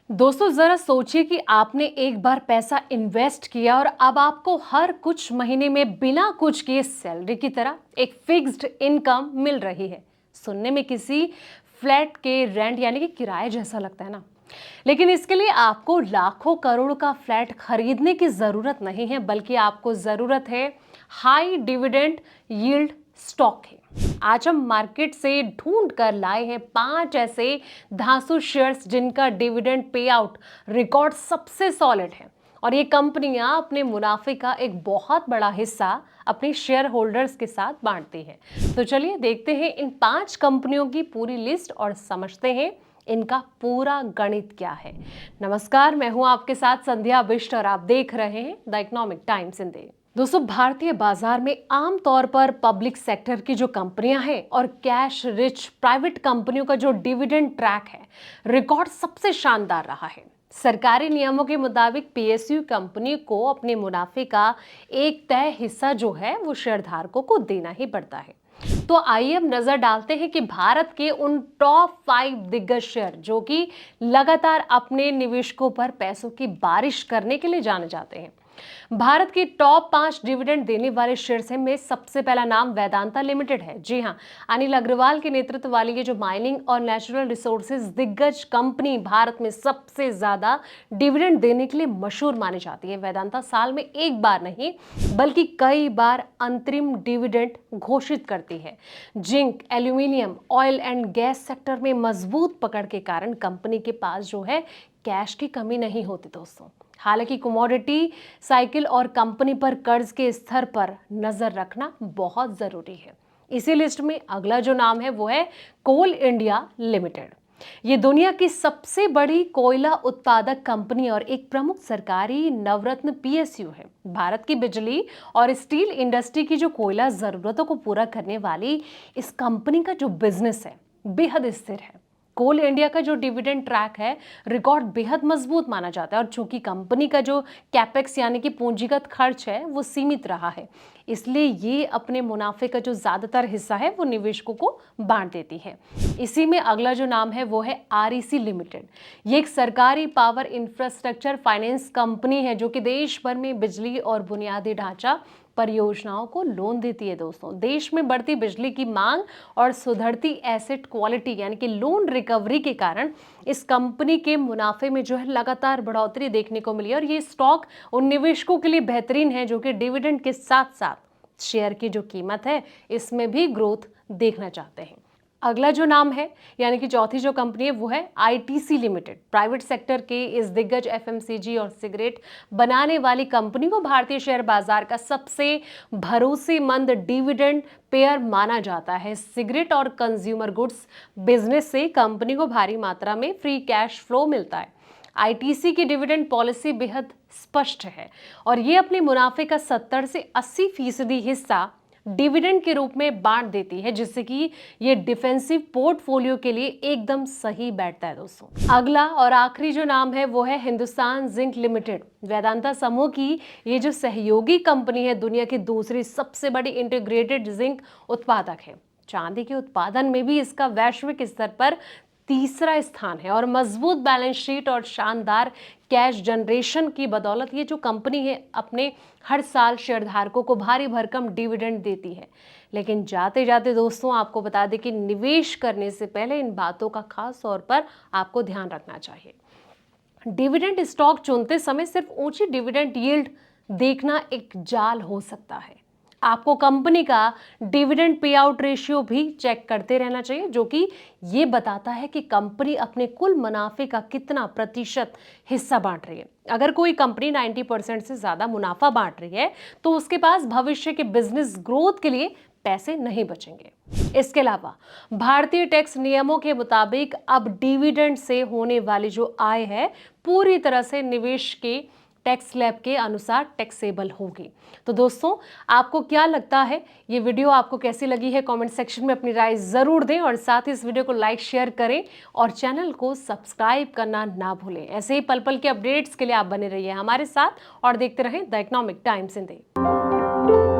दोस्तों जरा सोचिए कि आपने एक बार पैसा इन्वेस्ट किया और अब आपको हर कुछ महीने में बिना कुछ किए सैलरी की तरह एक फिक्स्ड इनकम मिल रही है। सुनने में किसी फ्लैट के रेंट यानी कि किराए जैसा लगता है ना। लेकिन इसके लिए आपको लाखों करोड़ का फ्लैट खरीदने की जरूरत नहीं है, बल्कि आपको जरूरत है हाई डिविडेंड यील्ड स्टॉक है। आज हम मार्केट से ढूंढ कर लाए हैं 5 ऐसे धांसू शेयर्स जिनका डिविडेंड पे आउट रिकॉर्ड सबसे सॉलिड है और ये कंपनियां अपने मुनाफे का एक बहुत बड़ा हिस्सा अपने शेयर होल्डर्स के साथ बांटती हैं। तो चलिए देखते हैं इन 5 कंपनियों की पूरी लिस्ट और समझते हैं इनका पूरा गणित क्या है। नमस्कार, मैं हूं आपके साथ संध्या बिष्ट और आप देख रहे हैं द इकोनॉमिक टाइम्स हिंदी। दोस्तों, भारतीय बाजार में आमतौर पर पब्लिक सेक्टर की जो कंपनियां हैं और कैश रिच प्राइवेट कंपनियों का जो डिविडेंड ट्रैक है, रिकॉर्ड सबसे शानदार रहा है। सरकारी नियमों के मुताबिक पीएसयू कंपनी को अपने मुनाफे का एक तय हिस्सा जो है वो शेयरधारकों को देना ही पड़ता है। तो आइए अब नजर डालते हैं कि भारत के उन टॉप 5 दिग्गज शेयर जो कि लगातार अपने निवेशकों पर पैसों की बारिश करने के लिए जाने जाते हैं। भारत की टॉप 5 डिविडेंड देने वाले शेयर्स में सबसे पहला नाम वेदांता लिमिटेड है। जी हां, अनिल अग्रवाल के नेतृत्व वाली ये जो माइनिंग और नेचुरल रिसोर्सेज दिग्गज कंपनी भारत में सबसे ज्यादा डिविडेंड देने के लिए मशहूर मानी जाती है। वेदांता साल में एक बार नहीं बल्कि कई बार अंतरिम डिविडेंड घोषित करती है। Zinc, aluminium, oil and gas sector में मजबूत पकड़ के कारण कंपनी के पास जो है कैश की कमी नहीं होती दोस्तों। हालांकि कमोडिटी साइकिल और कंपनी पर कर्ज के स्तर पर नजर रखना बहुत जरूरी है। इसी लिस्ट में अगला जो नाम है वो है कोल इंडिया लिमिटेड। ये दुनिया की सबसे बड़ी कोयला उत्पादक कंपनी और एक प्रमुख सरकारी नवरत्न पीएसयू है। भारत की बिजली और स्टील इंडस्ट्री की जो कोयला जरूरतों को पूरा करने वाली इस कंपनी का जो बिजनेस है बेहद स्थिर है। कोल इंडिया का जो डिविडेंड ट्रैक है रिकॉर्ड बेहद मजबूत माना जाता है और चूंकि कंपनी का जो कैपेक्स यानी कि पूंजीगत खर्च है वो सीमित रहा है, इसलिए ये अपने मुनाफे का जो ज्यादातर हिस्सा है वो निवेशकों को बांट देती है। इसी में अगला जो नाम है वो है आरईसी लिमिटेड। ये एक सरकारी पावर इंफ्रास्ट्रक्चर फाइनेंस कंपनी है जो कि देश भर में बिजली और बुनियादी ढांचा परियोजनाओं को लोन देती है। दोस्तों, देश में बढ़ती बिजली की मांग और सुधरती एसेट क्वालिटी यानी कि लोन रिकवरी के कारण इस कंपनी के मुनाफे में जो है लगातार बढ़ोतरी देखने को मिली और ये स्टॉक उन निवेशकों के लिए बेहतरीन है जो कि डिविडेंड के साथ साथ शेयर की जो कीमत है इसमें भी ग्रोथ देखना चाहते हैं। अगला जो नाम है यानी कि चौथी जो कंपनी है वो है आईटीसी लिमिटेड। प्राइवेट सेक्टर के इस दिग्गज एफएमसीजी और सिगरेट बनाने वाली कंपनी को भारतीय शेयर बाजार का सबसे भरोसेमंद डिविडेंड पेयर माना जाता है। सिगरेट और कंज्यूमर गुड्स बिजनेस से कंपनी को भारी मात्रा में फ्री कैश फ्लो मिलता है। आईटीसी की डिविडेंड पॉलिसी बेहद स्पष्ट है और ये अपने मुनाफे का 70 से 80% हिस्सा डिविडेंड के रूप में बांट देती है, जिससे कि ये डिफेंसिव पोर्टफोलियो के लिए एकदम सही बैठता है। दोस्तों, अगला और आखिरी जो नाम है वो है हिंदुस्तान जिंक लिमिटेड। वेदांता समूह की ये जो सहयोगी कंपनी है दुनिया की दूसरी सबसे बड़ी इंटीग्रेटेड जिंक उत्पादक है। चांदी के उत्पादन में भी इसका वैश्विक स्तर पर तीसरा स्थान है और मजबूत बैलेंस शीट और शानदार कैश जनरेशन की बदौलत ये जो कंपनी है अपने हर साल शेयरधारकों को भारी भरकम डिविडेंड देती है। लेकिन जाते जाते दोस्तों आपको बता दें कि निवेश करने से पहले इन बातों का खास तौर पर आपको ध्यान रखना चाहिए। डिविडेंड स्टॉक चुनते समय सिर्फ ऊंची डिविडेंड यील्ड देखना एक जाल हो सकता है। आपको कंपनी का डिविडेंड पे आउट रेशियो भी चेक करते रहना चाहिए, जो कि ये बताता है कि कंपनी अपने कुल मुनाफे का कितना प्रतिशत हिस्सा बांट रही है। अगर कोई कंपनी 90% से ज्यादा मुनाफा बांट रही है तो उसके पास भविष्य के बिजनेस ग्रोथ के लिए पैसे नहीं बचेंगे। इसके अलावा भारतीय टैक्स नियमों के मुताबिक अब डिविडेंड से होने वाली जो आय है पूरी तरह से निवेश के टैक्स स्लैब के अनुसार टैक्सेबल होगी। तो दोस्तों, आपको क्या लगता है, ये वीडियो आपको कैसी लगी है? कमेंट सेक्शन में अपनी राय जरूर दें और साथ ही इस वीडियो को लाइक शेयर करें और चैनल को सब्सक्राइब करना ना भूलें। ऐसे ही पल पल के अपडेट्स के लिए आप बने रहिए हमारे साथ और देखते रहें द इकोनॉमिक टाइम्स हिंदी।